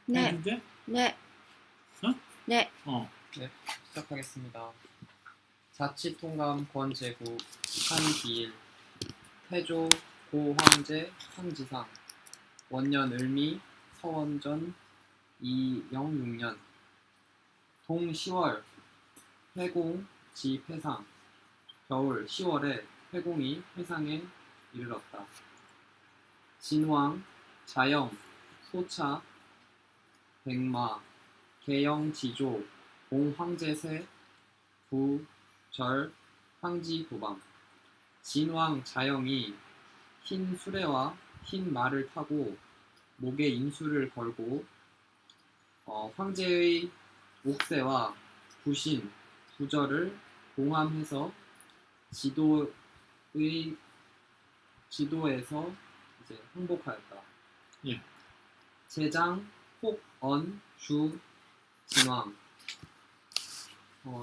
네, 해도 돼? 네, 어? 네. 네, 시작하겠습니다. 자치통감 권제구 한기일 태조 고황제 황지상 원년 을미 서원전 206년 동 10월 회공 지 폐상 겨울 10월에 회공이 폐상에 이르렀다. 진왕, 자영, 소차, 백마, 개영지조, 공황제세, 부, 절, 황지부방 진왕 자영이 흰 수레와 흰 말을 타고 목에 인수를 걸고 황제의 옥새와 부신, 부절을 봉함해서 지도에서 이제 항복하였다. 예. 제장, 혹, 언, 주, 진왕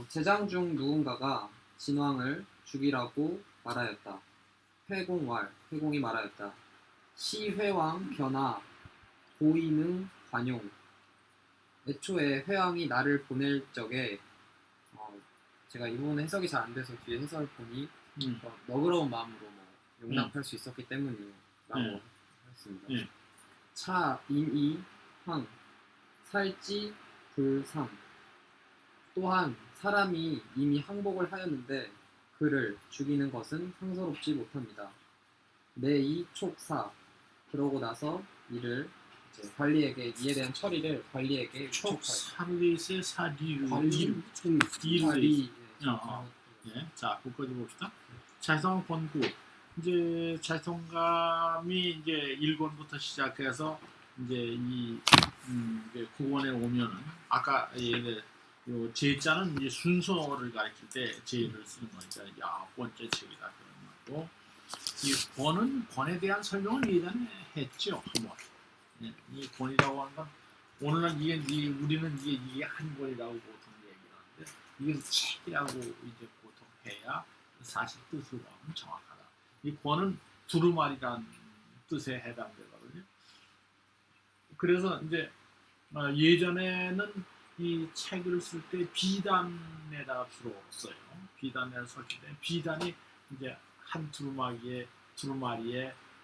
제장 중 누군가가 진왕을 죽이라고 말하였다. 회공이 말하였다. 시회왕 견하 고인응 관용 애초에 회왕이 나를 보낼 적에 제가 이 부분 해석이 잘 안 돼서 뒤에 해석을 보니 너그러운 마음으로 용납할 수 있었기 때문이라고 했습니다. 차, 인이, 황, 살지, 불상 또한 사람이 이미 항복을 하였는데 그를 죽이는 것은 상서롭지 못합니다. 내이 촉사 그러고 나서 이를 이제 관리에게 이에 대한 처리를 관리에게 촉사르이세 사리르 관리 이르 예, 자, 거기까지 봅시다. 자성 권구 이제 자성감이 이제 1권부터 시작해서 이제 이 이제 9권에 오면은 아까 얘네 요 제자는 이제 순서를 가리킬 때 제를 쓰는 거니까 9번째 책이다 그런 거고 이 권은 권에 대한 설명을 예전에 했죠 한번. 예, 이 권이라고 하는 건 오늘날 우리는 이게 한 권이라고 보통 얘기를 하는데 이게 책이라고 이제 보통 해야 사실 뜻으로 하면 정확하다. 이 권은 두루마리라는 뜻에 해당되거든요. 그래서 이제 예전에는 이 책을 쓸 때 비단에다 주로 써요. 비단에다 썼기 때문에 비단이 이제 한 두루마리에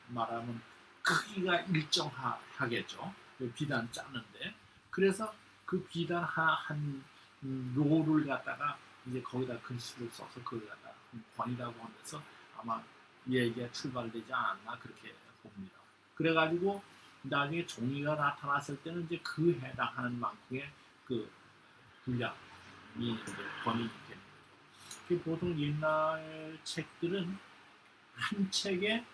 말하면 크기가 일정하겠죠. 비단 짜는데 그래서 그 비단 한 롤을 갖다가 이제 거기다 글씨를 써서 그걸 갖다가 권이라고 하면서 아마 얘기가 출발되지 않았나 그렇게 봅니다. 그래가지고 나중에 종이가 나타났을 때는 이제 그 해당하는 만큼의 그 분량이 이제 권이 됩니다. 보통 옛날 책들은 한 책에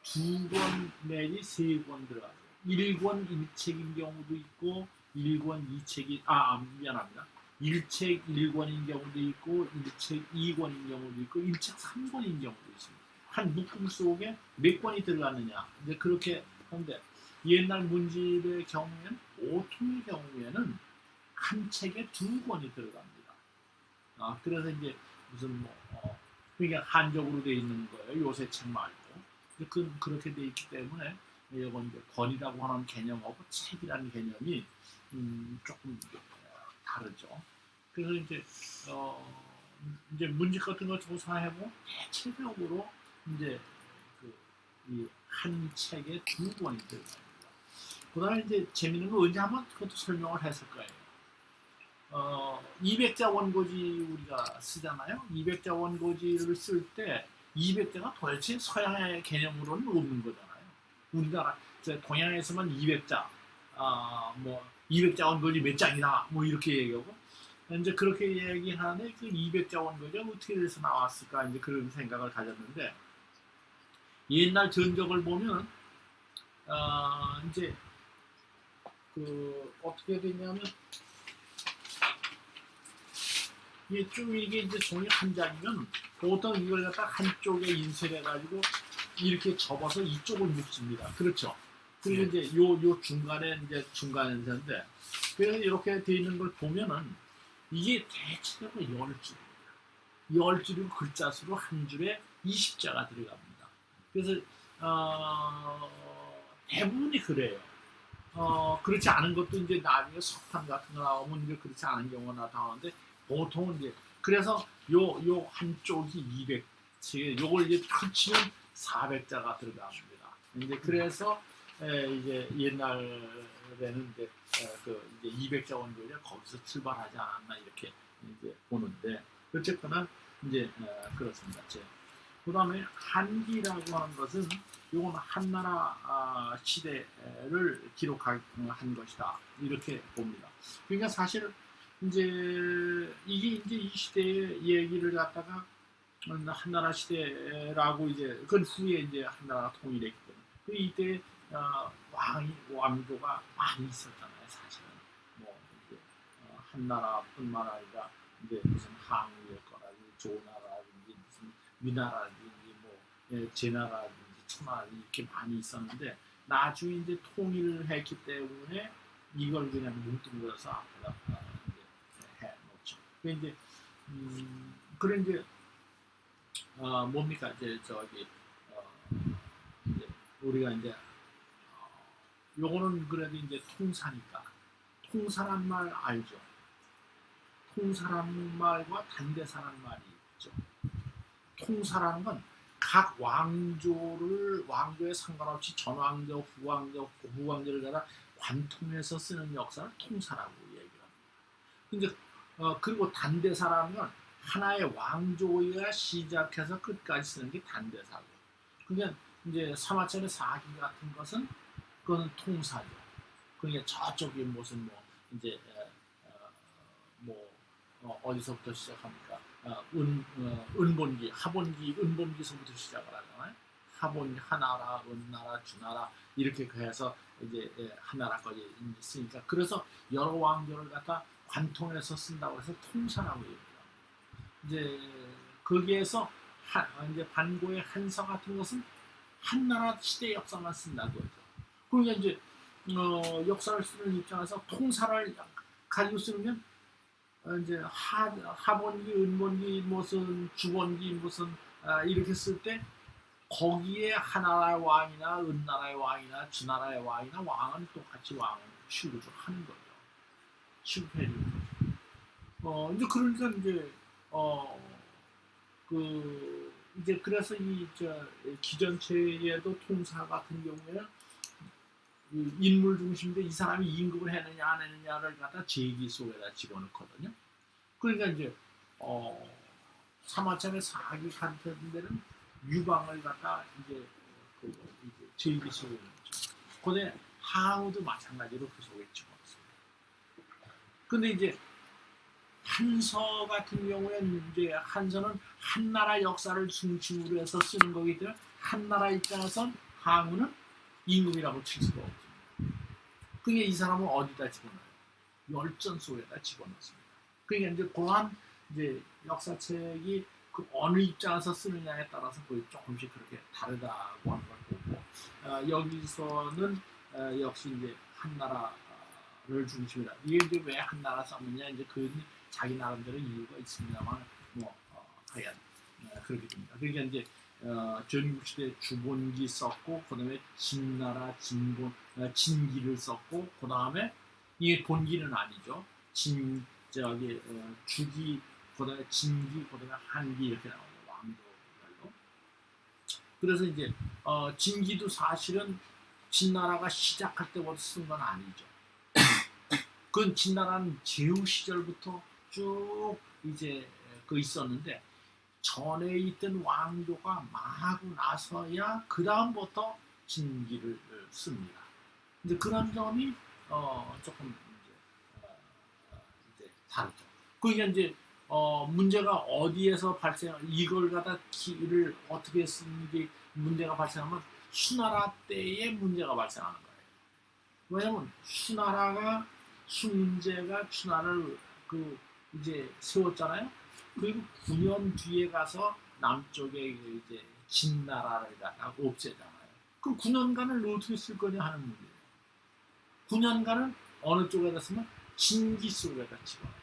2권 내지 3권 들어가요. 1권 1책인 경우도 있고 1권 2책이 미안합니다. 1책 1권인 경우도 있고 1책 2권인 경우도 있고 1책 3권인 경우도 있습니다. 한 묶음 속에 몇 권이 들어갔느냐 이제 그렇게 하는데 옛날 문집의 경우에는 보통의 경우에는 한 책에 2권이 들어갑니다. 그래서 이제 무슨 그러니까 한적으로 되어 있는 거예요. 요새 책 말고. 그렇게 되어 있기 때문에 이건 이제 권이라고 하는 개념하고 책이라는 개념이 조금 다르죠. 그래서 이제 문집 같은 거 조사해보면 대체적으로 이제 이 한 책에 2권이 들어갑니다. 그다음에 이제 재밌는 거 언제 한번 그것도 설명을 했을 거예요. 200자 원고지 우리가 쓰잖아요. 200자 원고지를 쓸 때 200자가 도대체 서양의 개념으로는 없는 거잖아요. 우리나라 동양에서만 200자, 200자 원고지 몇 장이다, 이렇게 얘기하고 이제 그렇게 얘기하는데 그 200자 원고지가 어떻게 돼서 나왔을까 이제 그런 생각을 가졌는데 옛날 전적을 보면 이제 어떻게 되냐면 이게 이제 종이 한 장이면 보통 이걸 갖다 한쪽에 인쇄해가지고 이렇게 접어서 이쪽을 묶습니다. 그렇죠. 그리고 이제 요 중간에 이제 중간 인쇄인데 그래서 이렇게 돼 있는 걸 보면은 이게 대체적으로 10줄입니다. 10줄이고 글자 수로 한 줄에 20자가 들어갑니다. 그래서 대부분이 그래요. 그렇지 않은 것도 이제 나중에 석판 같은 거 나오면 이제 그렇지 않은 경우가 나타나는데 보통은 이제 그래서 요 한쪽이 200, 요걸 이제 합치면 400자가 들어갑니다. 이제 그래서 이제 옛날에는 이제 이제 200자 원조가 거기서 출발하지 않았나 이렇게 이제 보는데 어쨌거나 이제 그렇습니다. 그다음에 한기라고 하는 것은 이건 한나라 시대를 기록한 것이다 이렇게 봅니다. 그러니까 사실 이제 이게 이제 이 시대의 얘기를 갖다가 한나라 시대라고 이제 그 후에 이제 한나라가 통일했기 때문에 그 이때 왕조가 많이 있었잖아요. 사실은 뭐 이제 한나라뿐만 아니라 이제 무슨 항우의 거라든지 조나라든지 무슨 위나라든지 뭐 제나라든지 천하 이렇게 많이 있었는데 나중에 이제 통일을 했기 때문에 이걸 그냥 뭉뚱그려서 앞에다 이제 해 놓죠. 그 이제 그런 이제 뭡니까 이제 저기 이제 우리가 이제 요거는 그래도 이제 통사니까 통사란 말 알죠? 통사란 말과 단대사란 말이 있죠. 통사라는 건 각 왕조에 상관없이 전왕조, 후왕조를 갖다 관통해서 쓰는 역사를 통사라고 얘기를 합니다. 근데 그리고 단대사라는 건 하나의 왕조가 시작해서 끝까지 쓰는 게 단대사고. 그러니까 이제 사마천의 사기 같은 것은 그거는 통사죠. 그러니까 저쪽이 무슨 뭐 이제 어디서부터 시작합니까? 은본기, 하본기, 은본기서부터 시작을 하잖아요. 하본기, 하나라, 은나라, 주나라 이렇게 해서 이제 하나라까지 쓰니까 그래서 여러 왕조를 갖다 관통해서 쓴다고 해서 통사라고 얘기합니다. 이제 거기에서 이제 반고의 한서 같은 것은 한나라 시대 역사만 쓴다고 하죠. 그러니까 이제 역사를 쓰는 입장에서 통사를 가지고 쓰면 이제 하본기, 은본기, 무슨 주본기, 무슨 이렇게 쓸 때 거기에 하나라의 왕이나 은나라의 왕이나 주나라의 왕이나 왕은 똑같이 왕을 취급을 하는 거죠. 취급해 주는 거죠. 이제 그러니까 이제 이제 그래서 기전체에도 통사 같은 경우에는 인물 중심인데 이 사람이 임금을 했느냐 안 했느냐를 갖다 제기 속에다 집어넣거든요. 그러니까 이제 사마천의 사기 같은 데는 유방을 갖다 이제 이제 제기 속에 넣죠. 그다음에 항우도 마찬가지로 그 속에 집어넣습니다. 근데 이제 한서 같은 경우에는 이제 한서는 한나라 역사를 중심으로 해서 쓰는 거기 때문에 한나라 입장에선 항우는 임금이라고 칠 수가 없습니다. 그게 이 사람은 어디다 집어넣어요? 열전 속에다 집어넣습니다. 그러니까 이제 그러한 이제 역사책이 그 어느 입장에서 쓰느냐에 따라서 거의 조금씩 그렇게 다르다고 하는 걸 보고 여기서는 역시 이제 한나라를 중심이다. 이게 이제 왜 한나라 썼느냐 이제 그 자기 나름대로 이유가 있습니다만 뭐 하여간 그렇게 됩니다. 그러니까 이제 전국시대 주본기 썼고 그다음에 진나라 진기를 썼고 그다음에 이게 본기는 아니죠. 주기 그다음에 진기 그다음에 한기 이렇게 나오죠. 왕조별로. 그래서 이제 진기도 사실은 진나라가 시작할 때부터 쓴 건 아니죠. 그건 진나라는 제후 시절부터 쭉 이제 있었는데 전에 있던 왕조가 망하고 나서야 그 다음부터 진기를 씁니다. 이제 그런 점이 조금 이제 다르죠. 그러니까 이제 문제가 어디에서 이걸 갖다 키를 어떻게 쓰는 게 문제가 발생하면 수나라 때에 문제가 발생하는 거예요. 왜냐면 수문제가 수나라를 이제 세웠잖아요. 그리고 9년 뒤에 가서 남쪽에 이제 진나라를 갖다 없애잖아요. 그럼 9년간을 어떻게 쓸 거냐 하는 문제예요. 9년간은 어느 쪽에다 쓰면 진기 속에다 집어넣어요.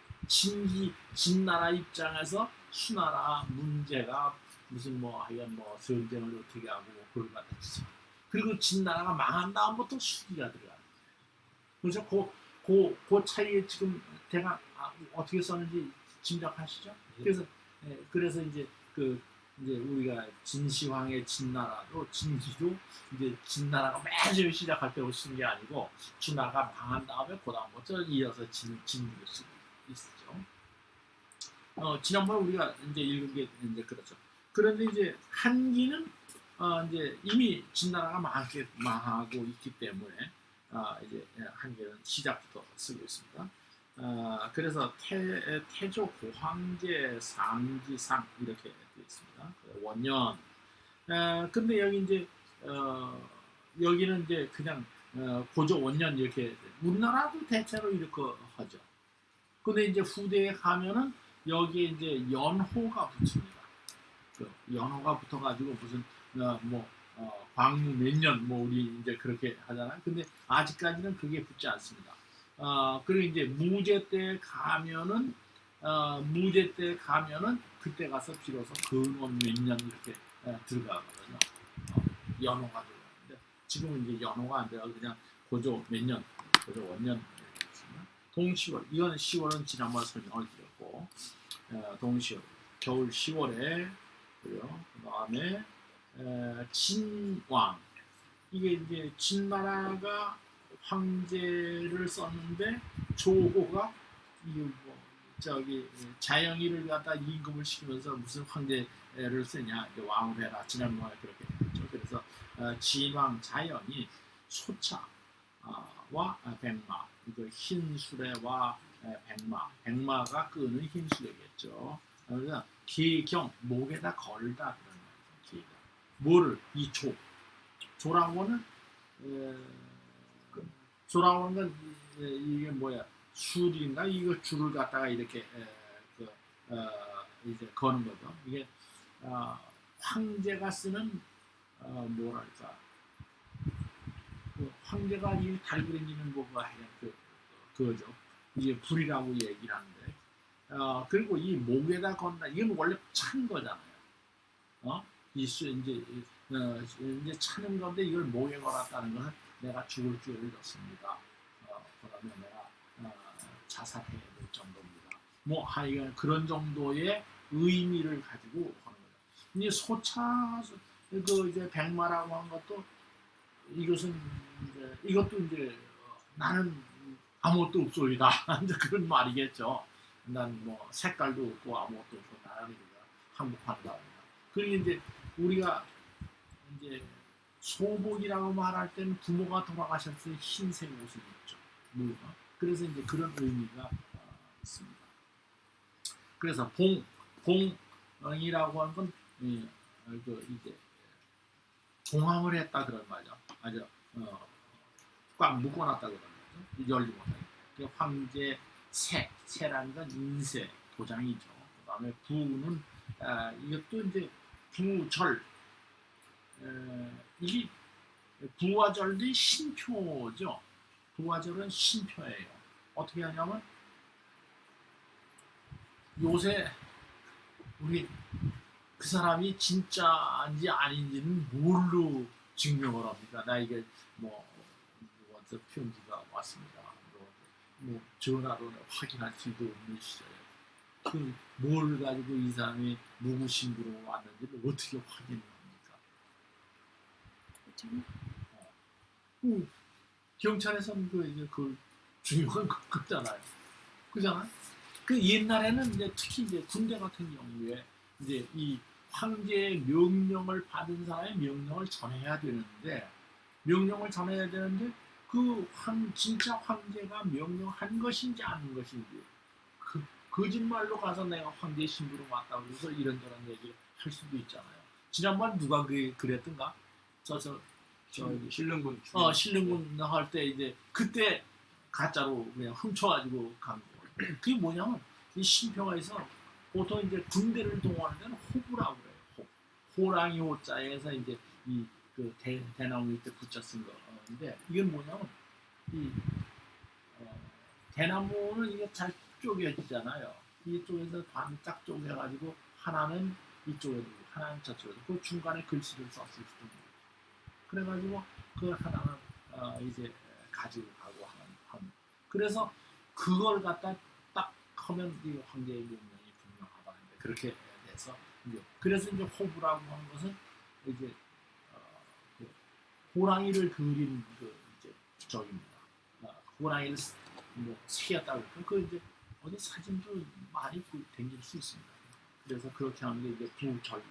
진나라 입장에서 수나라 문제가 무슨 하여간 전쟁을 어떻게 하고 그걸 갖다 치죠. 그리고 진나라가 망한 다음부터 수기가 들어가요. 그래서 그 차이에 지금 대강 어떻게 썼는지 짐작하시죠? 그래서 이제 이제 우리가 진시황의 진나라도 진시도 이제 진나라가 맨 처음 시작할 때 쓴 게 아니고 진나라가 망한 다음에 그 다음부터 이어서 진국을 쓰고 있었죠. 지난번에 우리가 이제 읽은 게 이제 그렇죠. 그런데 이제 한기는 이제 이미 진나라가 망하고 있기 때문에 이제 한기는 시작부터 쓰고 있습니다. 그래서 태조 고황제 상지상 이렇게 되어 있습니다. 원년. 근데 여기 이제 여기는 이제 그냥 고조 원년 이렇게 우리나라도 대체로 이렇게 하죠. 근데 이제 후대에 가면은 여기에 이제 연호가 붙습니다. 그 연호가 붙어가지고 무슨 광무 몇 년 뭐 우리 이제 그렇게 하잖아요. 근데 아직까지는 그게 붙지 않습니다. 그리고 이제 무제 때 가면은 그때 가서 비로소 근원 몇 년 이렇게 들어가거든요. 연호가 들어가는데 지금은 이제 연호가 안 돼요. 그냥 고조 몇 년, 고조 원년. 동시월, 이거는 10월은 지난번에 설명을 드렸고, 동시월, 겨울 10월에 그 다음에 진왕, 이게 이제 진나라가 황제를 썼는데 조고가 이게 뭐 저기 자영이를 갖다 임금을 시키면서 무슨 황제를 쓰냐, 이제 왕을 해라. 지난번에 그렇게 했죠. 그래서 진왕 자영이 소차와 백마, 이거 흰수레와 백마가 끄는 흰수레겠죠. 그래서 기경, 목에다 걸다 그런 말이죠. 뭐를 이 조라고는 조라고는 이게 뭐야, 술인가, 이거 줄을 갖다가 이렇게 이제 거는 거죠. 이게 황제가 쓰는 뭐랄까, 황제가 이 달고 다니는 거가 해야 그거죠. 이게 불이라고 얘기를 하는데, 그리고 이 목에다 건다, 이건 원래 찬 거잖아요. 이제 차는 건데 이걸 목에 걸었다는 것은 내가 죽을 줄을 믿었습니다. 그러면 내가 자살해야 될 정도입니다. 뭐 하여간 그런 정도의 의미를 가지고 하는 거죠. 이 소차 이제 백마라고 한 것도 이것은 이것도 이제 나는 아무것도 없소이다. 이제 그런 말이겠죠. 난 뭐 색깔도 없고 아무것도 없고 나는 항복한다. 그리고 이제 우리가 이제 소복이라고 말할 때는 부모가 돌아가셨을 때 흰색 옷을 입죠. 물과. 그래서 이제 그런 의미가 있습니다. 그래서 봉이라고 하는 건 이제 봉함을 했다 그런 말이죠. 아주 꽉 묶어놨다 그런 거죠. 열지 못하게. 황제 세라는 건 인세 도장이죠. 그다음에 부는 이것도 이제 부절, 이게 부와 절도 신표죠. 부와 절은 신표예요. 어떻게 하냐면 요새 우리 그 사람이 진짜인지 아닌지는 뭘로 증명을 합니까? 나 이게 누구한테 편지가 왔습니다. 뭐 전화로 확인할 수도 없는 시절에 뭘 가지고 이 사람이 누구 신부로 왔는지를 어떻게 확인을 합니까? 경찰에서는 그 중요한 거잖아요. 그잖아요. 그 옛날에는 이제 특히 이제 군대 같은 경우에 이제 이 황제의 명령을 받은 사람의 명령을 전해야 되는데 그 진짜 황제가 명령한 것인지 아닌 것인지 거짓말로 가서 내가 황제 신부로 왔다고 해서 이런저런 얘기를 할 수도 있잖아요. 지난번 누가 그랬던가? 신릉군 신릉군 할 때 이제 그때 가짜로 그냥 훔쳐가지고 간 거예요. 그게 뭐냐면 이 신표가 있어. 보통 이제 군대를 동원할 때는 호부라고 그래요. 호랑이 호자에서 이제 그 대나무 밑에 붙여 쓴 거인데 이건 뭐냐면 이 대나무는 이게 잘 쪼개지잖아요. 이쪽에서 반짝 쪼개가지고 하나는 이쪽에 두고 하나는 저쪽에 두고 그 중간에 글씨를 썼을 수도 있고 그래가지고 그 하나는 이제 가지고 가고 하는 그래서 그걸 갖다 딱 하면 이 황제의 명령이 분명하다는데 그렇게 돼서 이제 그래서 이제 호부라고 하는 것은 이제 그 호랑이를 그린 그 이제 적입니다. 호랑이를 뭐 새겼다고 그 이제 어디 사진도 많이 댕길 수 있습니다. 그래서 그렇게 하는 게 이제 부적이죠.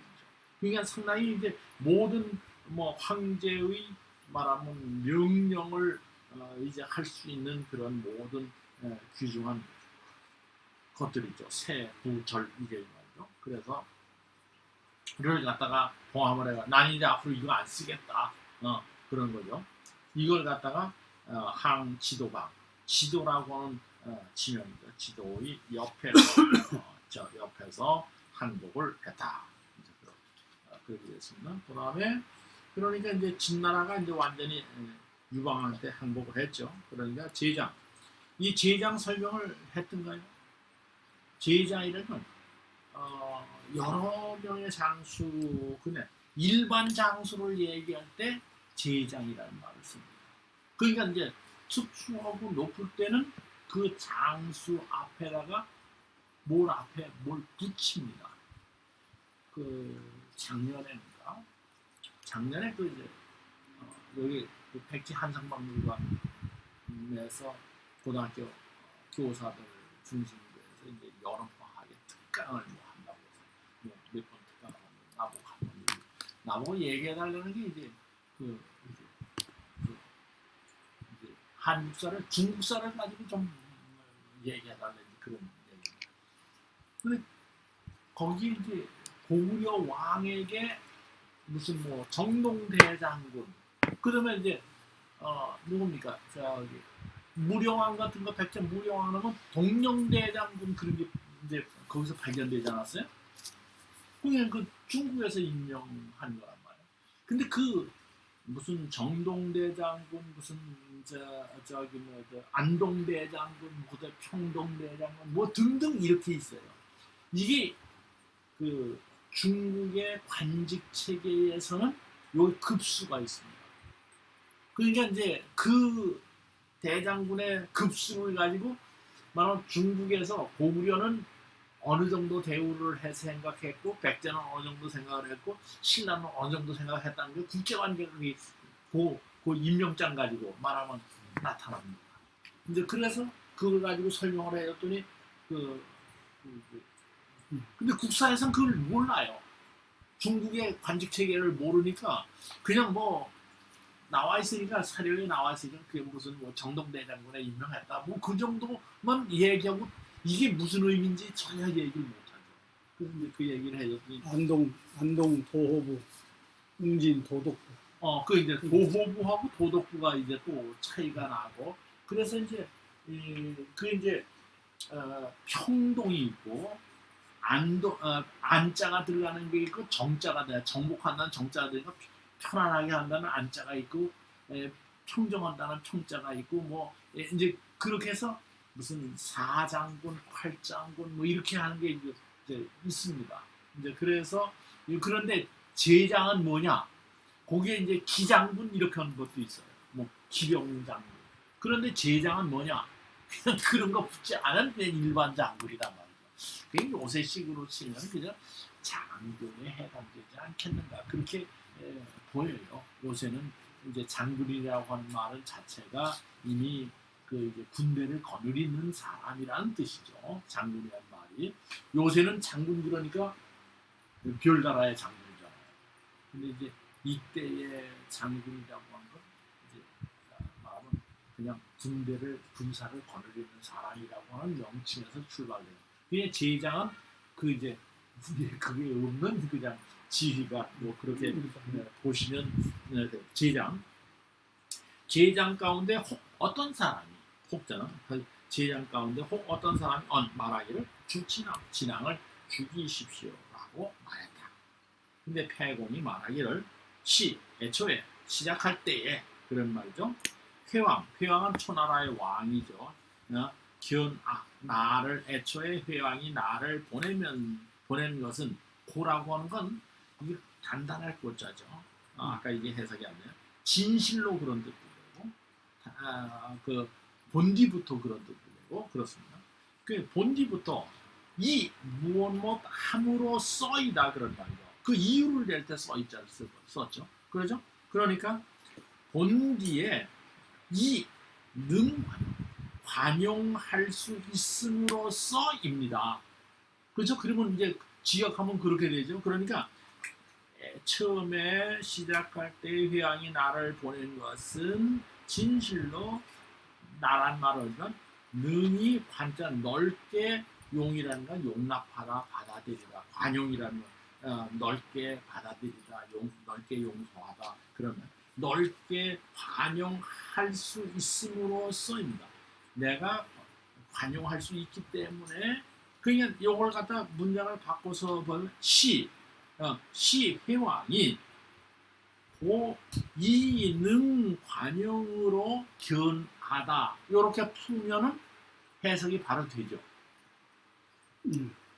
그러니까 상당히 이제 모든 뭐 황제의 말하면 명령을 이제 할 수 있는 그런 모든 귀중한 것들이죠. 새, 부, 절 이게 말이죠. 그래서 이걸 갖다가 봉합을 해가 난 이제 앞으로 이거 안 쓰겠다. 그런 거죠. 이걸 갖다가 항 지도방 지도라고 하는 지명이죠. 지도의 옆에서 저 옆에서 항복을 했다. 이제 그렇게 됐습니다. 그다음에 그러니까 이제 진나라가 이제 완전히 유방할 때 항복을 했죠. 그러니까 제장 이 제장 설명을 했던가요? 제장이라는 여러 명의 장수 근데 일반 장수를 얘기할 때 제장이라는 말을 씁니다. 그러니까 이제 특수하고 높을 때는 그 장수 앞에다가 뭘 앞에 뭘 붙입니다. 그 작년에인가 작년에 그 이제 여기 그 백지 한상박물관에서 고등학교 교사들 중심으로 해서 이제 여름방학에 특강을 뭐 한다고 해서 뭐 몇 번 특강을 나보고 한번 나보고 얘기해달라는 게 이제 그 이제 한국사를 중국사를 가지고 좀 얘기해달라는 그런 얘기입니다. 근데 거기 이제 고구려 왕에게 무슨 뭐 정동대장군 그러면 이제 누굽니까 저기 무령왕 같은 거 백제 무령왕 하면 동령대장군 그런 게 이제 거기서 발견되지 않았어요? 그냥 그 중국에서 임명한 거란 말이에요. 근데 그 무슨 정동대장군 무슨 저기 뭐 안동대장군 무대 평동대장군 뭐 등등 이렇게 있어요. 이게 그 중국의 관직 체계에서는 요 급수가 있습니다. 그러니까 이제 그 대장군의 급수를 가지고 말하면 중국에서 고구려는 어느 정도 대우를 해 생각했고 백제는 어느 정도 생각을 했고 신라는 어느 정도 생각했다는 게 국제관계가 그 임명장 가지고 말하면 나타납니다. 이제 그래서 그걸 가지고 설명을 해줬더니 근데 국사에서는 그걸 몰라요. 중국의 관직 체계를 모르니까 그냥 뭐 나와 있으니까 사료에 나와 있으니까 그게 무슨 뭐 정동대장군에 임명했다 뭐 그 정도만 얘기하고 이게 무슨 의미인지 전혀 얘기를 못하죠. 그래서 이제 그 얘기를 해줬더니 안동 도호부, 웅진 도독부. 그 이제 도호부하고 도독부가 이제 또 차이가 나고 그래서 이제 그 이제 평동이 있고 안자가 들어가는 게 있고 정자가 돼 정복한다는 정자가 되니까 편안하게 한다는 안자가 있고 평정한다는 평자가 있고 뭐 이제 그렇게 해서 무슨 사장군, 팔장군 뭐 이렇게 하는 게 이제 있습니다. 이제 그래서 그런데 제장은 뭐냐? 거기에 이제 기장군 이렇게 하는 것도 있어요. 뭐 기병장군. 그런데 제장은 뭐냐? 그냥 그런 거 붙지 않은 일반 장군이란 말이죠. 그게 요새식으로 치면 그냥 장군에 해당되지 않겠는가 그렇게 보여요. 요새는 이제 장군이라고 하는 말은 자체가 이미 그 이제 군대를 거느리는 사람이라는 뜻이죠. 장군이라는 말이 요새는 장군 그러니까 별나라의 장군이잖아요. 근데 이제 이때의 장군이라고 하는 건 이제 말하면 그냥 군사를 거느리는 사람이라고 하는 명칭에서 출발해요. 그냥 제장은 그 이제 그게 없는 그냥 지휘가 뭐 그렇게 보시면 제장 가운데 혹 어떤 사람이 혹자는 제장 가운데 혹 어떤 사람이 말하기를 진왕을 죽이십시오라고 말했다. 근데 패공이 말하기를 애초에 시작할 때에 그런 말이죠. 회왕은 초나라의 왕이죠. 나를 애초에 회왕이 나를 보낸 것은 고라고 하는 건 이게 단단할 고자죠. 아까 이게 해석이 안 돼요. 진실로 그런 뜻도 되고 본디부터 그런 뜻도 되고 그렇습니다. 그 본디부터 이 무엇 함으로 써이다 그런 말이죠. 그 이유를 낼 때 써이자를 썼죠. 그렇죠? 그러니까 본디에 이 능 관용할 수 있음으로써입니다. 그렇죠? 그러면 이제 지역하면 그렇게 되죠. 그러니까 처음에 시작할 때 회왕이 나를 보낸 것은 진실로 나란 말은 능히 관자 넓게 용이라는 건 용납하다 받아들이다 관용이라는 건 넓게 받아들이다 넓게 용서하다 그러면 넓게 관용할 수 있음으로써입니다. 내가 관용할 수 있기 때문에 그냥 이걸 갖다 문장을 바꿔서 보면 시 회왕이 이능 관용으로 견하다 이렇게 풀면은 해석이 바로 되죠.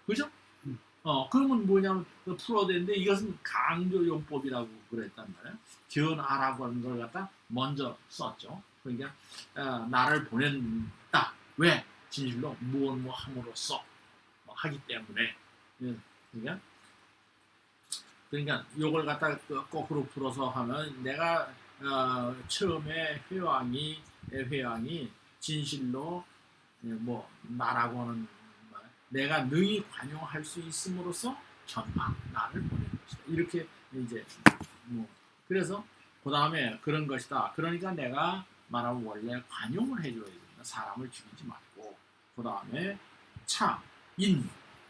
그죠? 그러면 뭐냐면 풀어야 되는데 이것은 강조용법이라고 그랬단 말이에요. 견하라고 하는 걸 갖다 먼저 썼죠. 그러니까 나를 보낸다. 왜? 진실로 무엇 함으로써 하기 때문에 그러니까 이걸 갖다 거꾸로 풀어서 하면 내가 처음에 회왕이 진실로 뭐 나라고 하는 내가 능히 관용할 수 있음으로써 나를 보낸 것이다. 이렇게 이제 뭐 그래서 그 다음에 그런 것이다. 그러니까 내가 말하면 원래 관용을 해줘야 된다. 사람을 죽이지 말고 그 다음에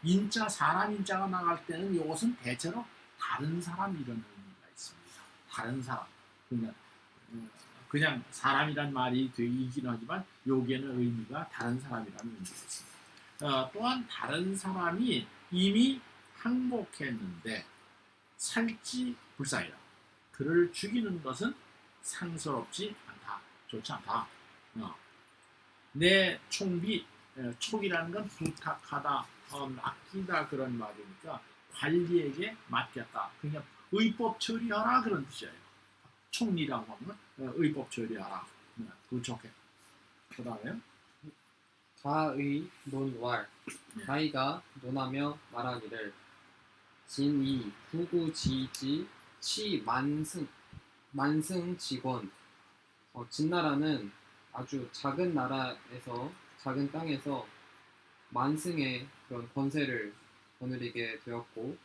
인자 사람 인자가 나갈 때는 이것은 대체로 다른 사람 이런 의미가 있습니다. 다른 사람 그냥 사람이란 말이 되긴 하지만 여기에는 의미가 다른 사람이라는 의미가 있습니다. 또한 다른 사람이 이미 항복했는데 살지 불쌍이다. 그를 죽이는 것은 상스럽지 않다. 좋지 않다. 내 총비 촉이라는 건 부탁하다 맡기다 그런 말이니까 관리에게 맡겼다. 그냥 의법 처리하라 그런 뜻이에요. 총리라고 하면 의법 처리하라. 그렇게. 그 다음에 가의 논왈 가의가 논하며 말하기를 진이 구구지지 치 만승 직원 진나라는 아주 작은 나라에서 작은 땅에서 만승의 그런 권세를 거느리게 되었고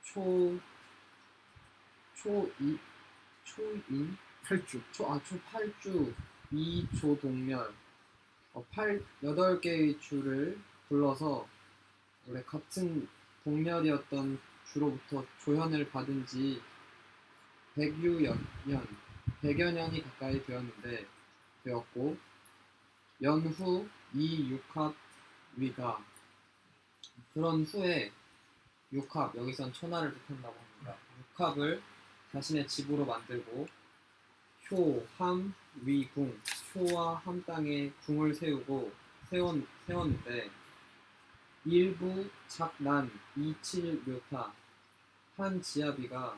초인 8주 2조동멸 8개의 주를 불러서 원래 같은 동멸이었던 주로부터 조현을 받은 지 100여 년이 가까이 되었고 연후 이 육합위가 그런 후에 육합 여기선 천하를 뜻한다고 합니다. 육합을 자신의 집으로 만들고 효, 함, 위, 궁 효와 함 땅에 궁을 세웠는데 일부 작난 이칠묘타 한 지아비가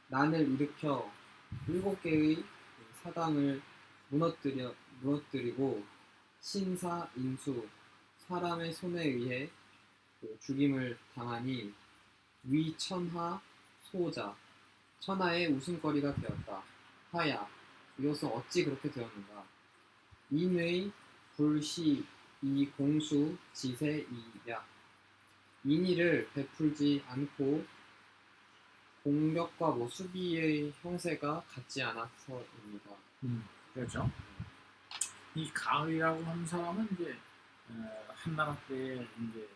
난을 일으켜 7개의 사당을 무너뜨리고 신사 인수 사람의 손에 의해 죽임을 당하니 위천하 소자 천하의 웃음거리가 되었다. 하야 이것은 어찌 그렇게 되었는가? 인의 불시 이 공수 지세 이야 인의를 베풀지 않고 공격과 수비의 형세가 같지 않아서입니다. 그렇죠. 이 가의라고 하는 사람은 이제 한나라 때 이제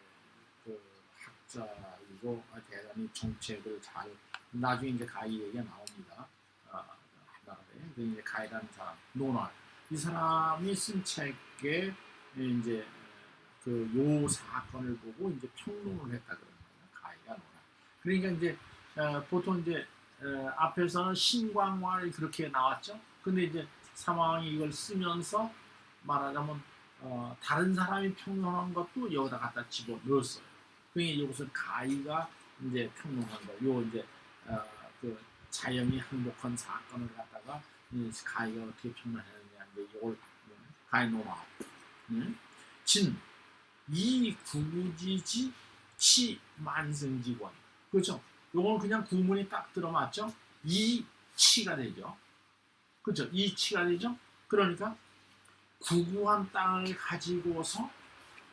그 학자이고 대단히 정책을 잘 나중에 이제 가의 얘기가 나옵니다. 한나라에 이제 가의라는 사람 논할 이 사람이 쓴 책에 이제 그 요 사건을 보고 이제 평론을 했다 그런 거예요. 가의가 논할. 그러니까 이제 보통 이제 앞에서는 신광활 그렇게 나왔죠. 근데 이제 사망이 이걸 쓰면서 말하자면 다른 사람이 평론한 것도 여기다 갖다 집어 넣었어요. 그러니까 이것을 가의가 이제 평론한 거. 요 이제 그 자연이 항복한 사건을 갖다가 가의가 어떻게 평론했느냐 이제 이걸 가이노마. 진, 이 구지지 치 만승지권. 그렇죠? 요건 그냥 구문이 딱 들어맞죠? 이 치가 되죠. 그렇죠? 이 치가 되죠? 그러니까 구구한 땅을 가지고서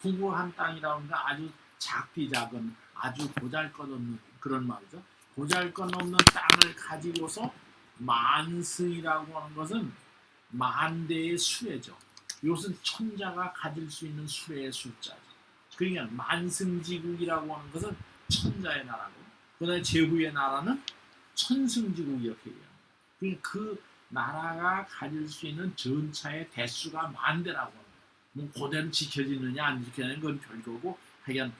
구구한 땅이라는 건 아주 작디 작은 아주 보잘것없는 그런 말이죠. 보잘것없는 땅을 가지고서 만승이라고 하는 것은 만대의 수레죠. 이것은 천자가 가질 수 있는 수레의 숫자죠. 그러니까 만승지국이라고 하는 것은 천자의 나라고, 그다음에 제후의 나라는 천승지국 이렇게 얘기합니다. 그러니까 그 나라가 가질 수 있는 전차의 대수가 만대라고 합니다. 뭐 그대로 지켜지느냐 안 지켜지느냐 그건 별거고 하여간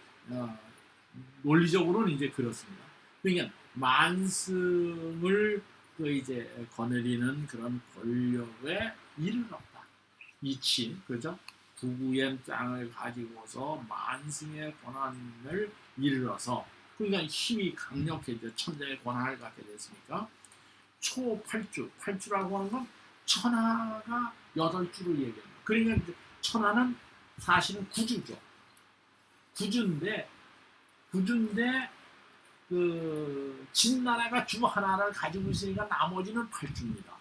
논리적으로는 이제 그렇습니다. 그러니까 만승을 그 이제 거느리는 그런 권력에 이르렀다. 이치, 그죠? 구구의 땅을 가지고서 만승의 권한을 이르러서, 그러니까 힘이 강력해져 천자의 권한을 갖게 됐으니까 초팔주, 팔주라고 하는 건 천하가 8주를 얘기합니다. 그러니까 이제 천하는 사실은 구주죠. 구주인데 그 진나라가 주 하나를 가지고 있으니까 나머지는 팔주입니다.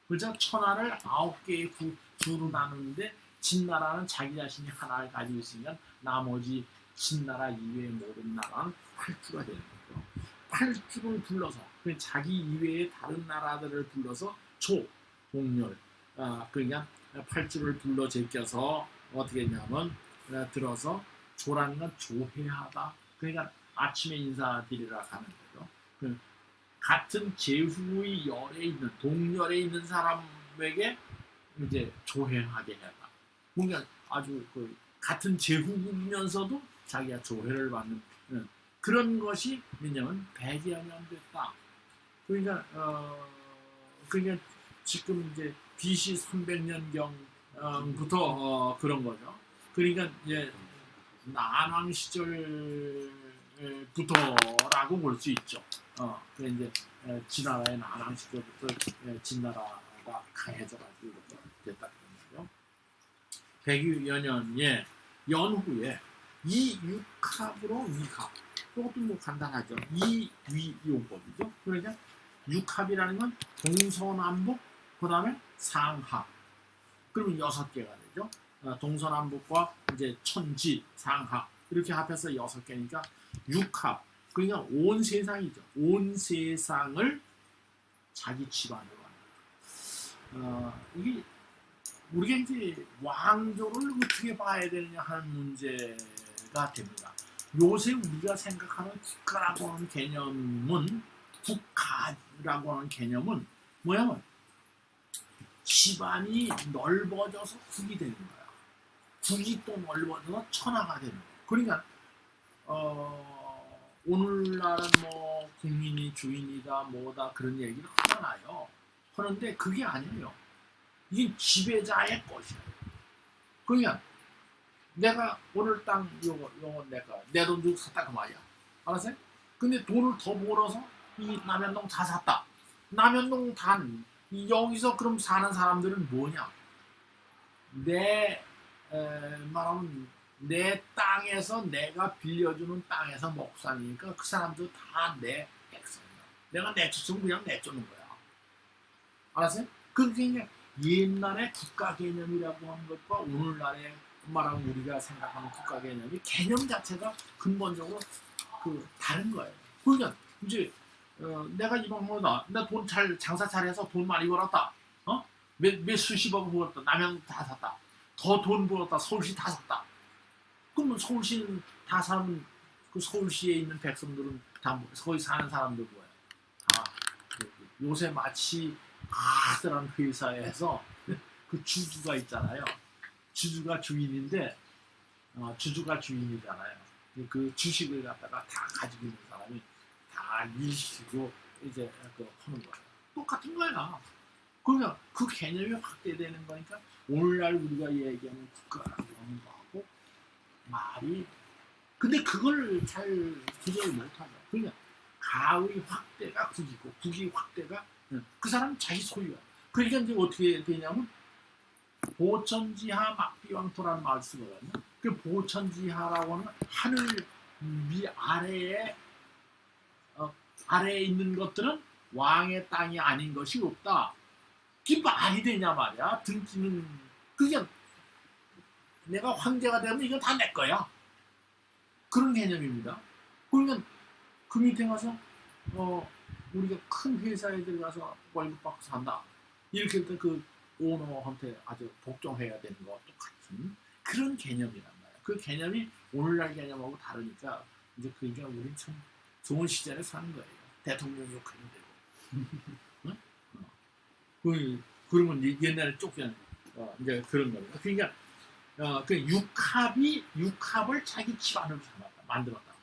그죠? 천하를 9개의 주로 나누는데 진나라는 자기 자신이 하나를 가지고 있으니까 나머지 진나라 이외의 모든 나라는 팔주가 되는 거죠. 팔주를 불러서 자기 이외의 다른 나라들을 불러서 조, 동렬, 그러니까 팔주를 불러 제껴서 어떻게 했냐면 들어서 조라는 건 조회하다. 그러니까 아침에 인사드리러 가는 거죠. 같은 제후의 열에 있는 동열에 있는 사람에게 이제 조회하게 해다. 뭔가 아주 그 같은 제후이면서도 자기가 조회를 받는 그런 것이 왜냐면 배제하면 안 됐다. 그러니까 그러니까 지금 이제 BC 300년경부터 그런 거죠. 그러니까 이제 난왕 시절부터라고 볼 수 있죠. 그 이제 진나라의 난왕 시절부터 진나라가 강해져가지고 됐다 그런 거죠. 100여 년의 연후에 이 육합으로 위합. 이것도 뭐 간단하죠. 이 위용법이죠. 그러니까 육합이라는 건 동서남북, 그 다음에 상합. 그러면 6개가 되죠. 동서남북과 이제 천지, 상합 이렇게 합해서 6개니까 육합. 그러니까 온 세상이죠. 온 세상을 자기 집안으로 하는. 이게 우리가 이제 왕조를 어떻게 봐야 되느냐 하는 문제가 됩니다. 요새 우리가 생각하는 국가라고 하는 개념은 국가라고 하는 개념은 뭐냐면 집안이 넓어져서 국이 되는 거야. 국이 또 넓어져서 천하가 되는 거야. 그러니까 오늘날은 뭐 국민이 주인이다 뭐다 그런 얘기를 하잖아요. 하는데 그게 아니에요. 이게 지배자의 것이야. 그러니까 내가 오늘 땅 요거 내 돈 주고 샀다 그 말이야. 알았어요? 근데 돈을 더 벌어서 이 남현동 다 샀다. 남현동 단 여기서 그럼 사는 사람들은 뭐냐? 말하면 내 땅에서 내가 빌려주는 땅에서 먹고 사니까 그 사람들 다 내 백성이야. 내가 내쫓으면 그냥 내쫓는 거야. 알았어요? 그게 옛날의 국가 개념이라고 하는 것과 오늘날의 말하면 우리가 생각하는 국가 개념이 개념 자체가 근본적으로 다른 거예요. 그러니까 이제 내가 이번 뭐다, 나 돈 잘 장사 잘해서 돈 많이 벌었다. 몇 수십억 벌었다. 남양 다 샀다. 더 돈 벌었다. 서울시 다 샀다. 그러면 서울시는 다 사는 그 서울시에 있는 백성들은 다 거기 사는 사람들 뭐야? 요새 마치 아들한 회사에서 그 주주가 있잖아요. 주주가 주인인데 주주가 주인이잖아요. 그 주식을 갖다가 다 가지고 있는 사람이 다 일시키고 이제 하는 거예요. 똑같은 거야. 그러니까 그 개념이 확대되는 거니까 오늘날 우리가 얘기하는 국가라고 하는 거하고 말이 근데 그걸 잘 조절을 못하죠. 그러니까 가의 확대가 국이고 국의 확대가 그 사람 자기 소유야. 그러니까 이제 어떻게 되냐면 보천지하 막비왕토라는 마을 쓰거든요. 그 보천지하라고는 하늘 위 아래에 아래에 있는 것들은 왕의 땅이 아닌 것이 없다. 그게 말이 되냐 말이야. 등지는 그게 내가 황제가 되면 이거 다 내 거야. 그런 개념입니다. 그러면 그 밑에 가서 우리가 큰 회사에 들어가서 월급 받고 산다. 이렇게 할 때 그 오너한테 아주 복종해야 되는 거와 똑같은 그런 개념이란 말이야. 그 개념이 오늘날 개념하고 다르니까 이제 그러니까 우리는 참 좋은 시절에 사는 거예요. 대통령 욕하면 되고. 응? 그러면 옛날에 쫓겨난 이제 그런 겁니다. 그러니까 그 육합을 자기 집안으로 만들었다.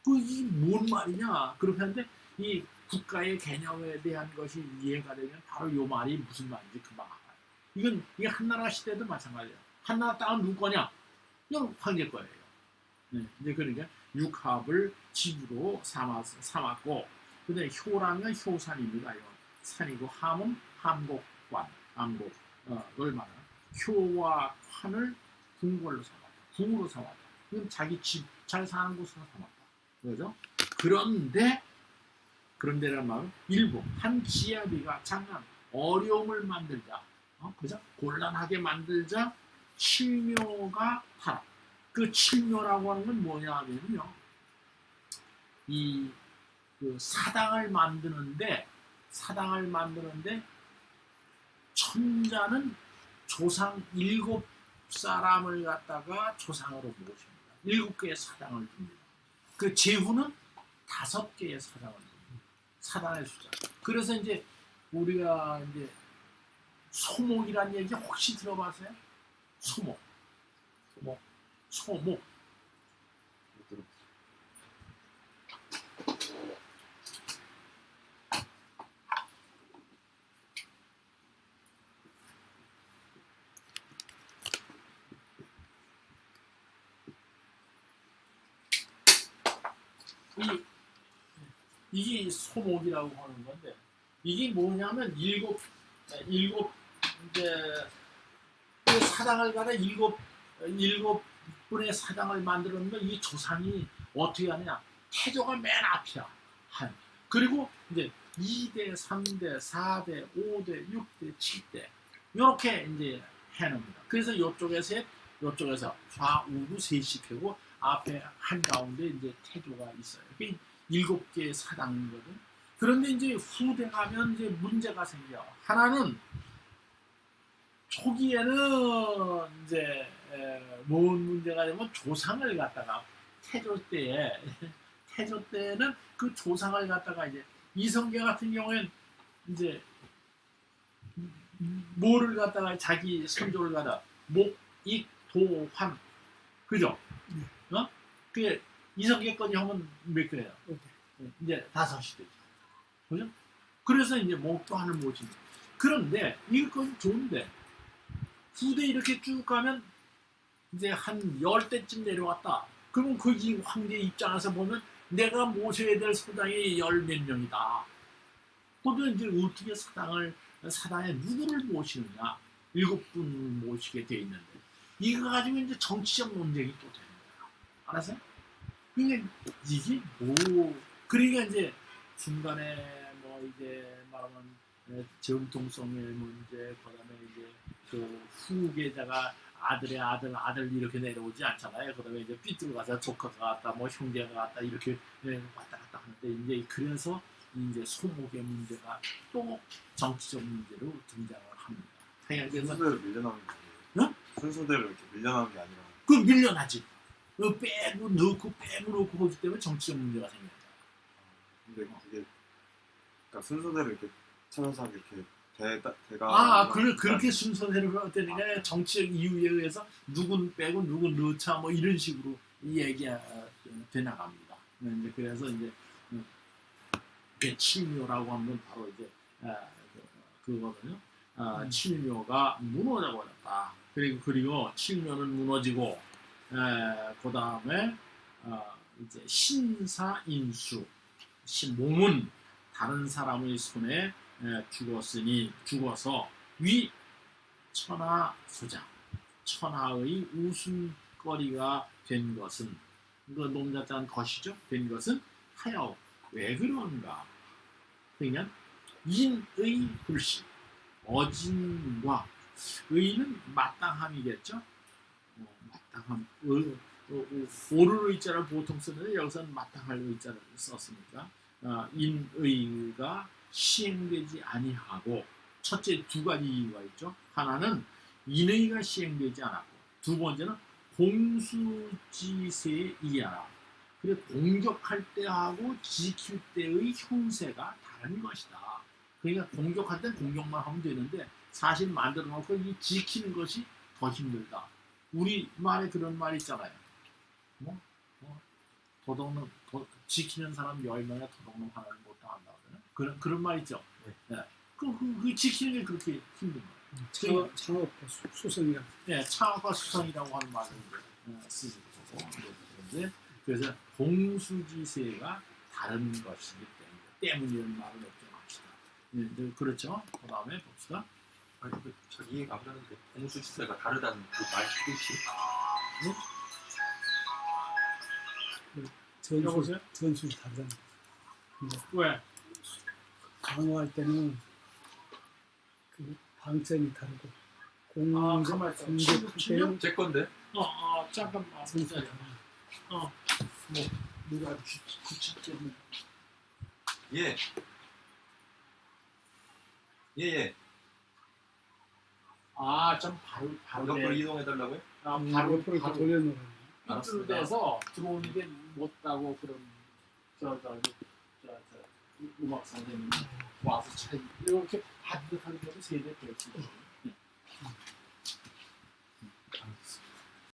그이 뭔 말이냐? 그렇게 하는데 이 국가의 개념에 대한 것이 이해가 되면 바로 요 말이 무슨 말인지 금방 알아요. 이게 한나라 시대도 마찬가지예요. 한나라 땅은 누구 거냐? 그냥 황제 거예요. 네, 이제 그러니까 육합을 집으로 삼았고, 그다음에 효랑은 효산입니다. 산이고 함은 함곡관, 함곡을 말하는 효와 관을 궁궐로 삼았다. 궁으로 삼았다. 이건 자기 집 잘 사는 곳으로 삼았다. 그죠? 그런데란 말은 일부 한 지아비가 장난 어려움을 만들자, 그죠? 곤란하게 만들자 칠묘가 타락. 그 칠묘라고 하는 건 뭐냐 하면요, 그 사당을 만드는데 천자는 조상 7사람을 갖다가 조상으로 모십니다. 7개의 사당을 줍니다. 그 제후는 5개의 사당을 줍니다. 사당의 숫자. 그래서 이제 우리가 이제 소목이라는 얘기 혹시 들어봤어요? 소목. 이게 소목이라고 하는 건데, 이게 뭐냐면 일곱 이제 그 사당을 가다 일곱 분의 사당을 만들었는데 이 조상이 어떻게 하느냐? 태조가 맨 앞이야. 그리고 이제 2대, 3대, 4대, 5대, 6대, 7대 이렇게 이제 해놓습니다. 그래서 이쪽에서 좌우로 셋이 펴고 앞에 한가운데 이제 태조가 있어요. 7개의 사당이거든. 그런데 이제 후대 가면 이제 문제가 생겨. 하나는 초기에는 이제 뭔 문제가 되면 조상을 갖다가 태조 때는 그 조상을 갖다가 이제 이성계 같은 경우에는 이제 뭐를 갖다가 자기 선조를 갖다 목, 익, 도, 환, 그죠? 그 이성계까지 하면 몇 개예요? 이제 5이 되죠. 그죠? 그래서 이제 목도 하늘 모십니다. 그런데 이것까지 좋은데 후대 이렇게 쭉 가면 이제 한 10대쯤 내려왔다. 그러면 그 황제 입장에서 보면 내가 모셔야 될 사당이 10몇 명이다. 그러면 이제 어떻게 사당에 누구를 모시느냐? 7분 모시게 돼 있는데 이거 가지고 이제 정치적 논쟁이 또 되는 거야. 알았어요? 그러니까 이게 그러니까 이제 중간에 뭐 이제 말하면 정통성의 문제, 그다음에 이제 그 후계자가 아들의 아들 이렇게 내려오지 않잖아요. 그다음에 이제 삐뚤어 가서 조카가 왔다, 뭐 형제가 왔다 이렇게 왔다 갔다 하는데 이제 그래서 이제 소목의 문제가 또 정치적 문제로 등장을 합니다. 순서대로 밀려나는 게 아니에요. 응? 순서대로 이렇게 밀려나는 게 아니라. 그 밀려나지. 빼고 넣고 그러기 때문에 정치적 문제가 생겨요. 근데 그게 그러니까 순서대로 이렇게 차근차근 이렇게 대가 그렇게 순서대로 되니까 정치적 이유에 의해서 누군 빼고 누군 넣자 뭐 이런 식으로 얘기가 돼 나갑니다. 이제 그래서 이제 칠묘라고 하면 바로 이제 그거거든요. 칠묘가 무너져 버렸다. 그리고 칠묘는 무너지고 그 다음에 이제 신사인수 몸은 다른 사람의 손에 죽어서 천하수장, 천하의 웃음거리가 된 것은 그 놈자자는 것이죠. 된 것은 하여 왜 그런가? 그러니까 인의 불신, 어진과 의는 마땅함이겠죠. 마땅함. 오를 의자를 보통 쓰는데 여기서는 마땅할 의자를 썼으니까 인의가 시행되지 아니하고 첫째 두 가지 이유가 있죠. 하나는 인의가 시행되지 않았고 두 번째는 공수지세에 의하라. 그래 공격할 때하고 지킬 때의 형세가 다른 것이다. 그러니까 공격할 때 공격만 하면 되는데 사실 만들어 놓고 이 지키는 것이 더 힘들다. 우리 말에 그런 말 있잖아요. 지키는 사람 10명에 도둑놈 하나를 못 당한다. 그런 말 있죠. 네. 그 지키는 게 그렇게 힘든 거예요. 창업과 수성이라. 네, 창업과 수성이라고 하는 말을 쓰고 그래서 공수지세가 다른 것이기 때문이라는 말을 몇개 합시다. 네, 그렇죠. 그 다음에 봅시다. 아니 잘 이해가 안 가는데 공수지세가 다르다는 그 말 뜻이 전술이 다르잖아. 근데 왜? 방어할 때는 그 방점이 다르고 가만 있어. 공격할 때는 제 건데 잠깐만. 전술이 다르고. 누가 구체적인 예. 좀 바로 옆으로 이동해 달라고요? 바로 옆으로 이렇게 돌려놓으면 알았습니다. 삐뚤대서 들어오는 게 못다고 그런 저 음악 선생님 와서 잘 이렇게 반듯하게 세대 될수 있어요.